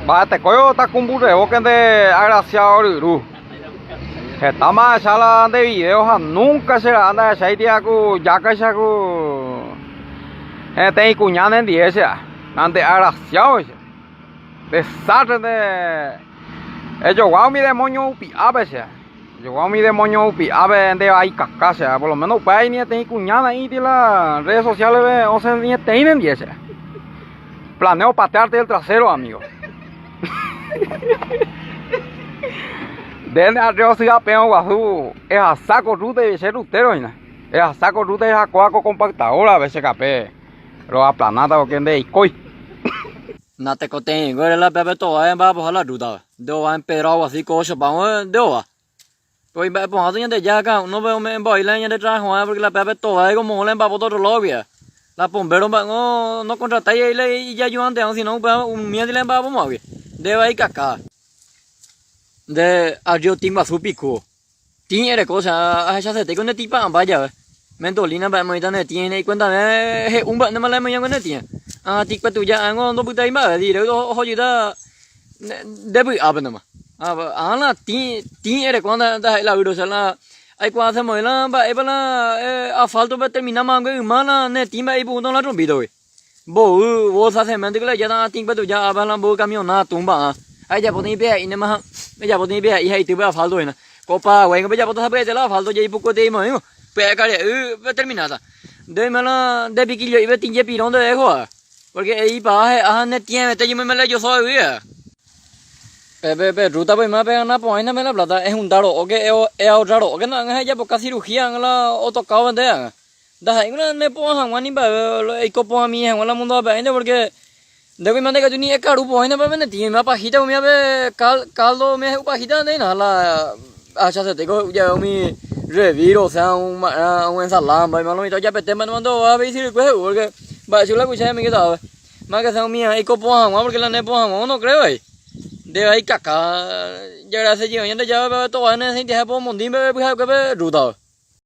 ba te coyo ta cumbure o que de agraciado ru. Esta más sala de video nunca se anda ese día ku ya que se ku te cuñada en 10 ande agraciado desastre de ellos guau mi demonio pi abese yo guau mi demonio pi abe de ahí cacasa por lo menos pa ahí ni te cuñada ahí de las redes sociales o sea ni te en 10 planeo patearte el trasero amigo. Desde arriba se ha pegado guazú, es a saco ruta de ser utero, es a saco ruta de a coaco compactadora a veces capé, pero aplanada o que de icoi. Nate cote, gore la bebe to ay ba bola ruta, do an pero así coche pa do va. Pues ba po hado de ya ka, no veo me boy la de tra juan porque la bebe to ay como le ba boto lo via. La bombero ba no contrata y ya yo antes si no ba un mía de le ba mo vi. De va y caca. De ario timba su pico. Tiene cosa, a esa se te con el tipa vaya. Mentolina ba mai tan tiene cuenta de un ba no me la me con tiene. Ah tipa tu ya ngo no puta ima di do ho da de bu abna ma. Ah la tiene cuando da la video sala ai qua se mo la ba e bala a falto ba termina ma ngo mana ne timba e bu no la ron video. Bo sa se mente que la ya da timba tu ya abala bo camión na tumba. Ai ja poni be ina ma bây giờ bọn đi bây giờ từ bây giờ phá rồi nè có pa quay bây giờ bọn ta bây giờ là phá rồi vậy bụng có mà không bây giờ cái terminata đây mà là đây bị cái gì tin bị nó đấy không porque ấy bà hay này tiền tại vì mình lại cho soi vậy be ruta bây mà bây na point na mình là plata es un daro ok eo daro cái nó hay giờ bọn casi cirugía là auto cao vấn đề da hay cái này po hàng mà ni bà ấy có po mi hàng là muốn đó bây giờ porque देखो मैंने कहा दुनिया का रूप है ना मैं ने तीन मापा हिटा मैं बे काल दो मैं ऊपर हिटा नहीं ना ला अच्छा से देखो ये मैं रे वीरो से un ऐसा लाम भाई मालूम तो जब पे तेमन मन तो आ भी सिर्फ है और के बाचुला कुछ है मैं के दाव मैं के संग मैं एक को पोहा वहां porque la ne poha वहां no creo भाई de ahí caca जरा से जी ये जा तो है ना से दे पो मुंदी में के रूदा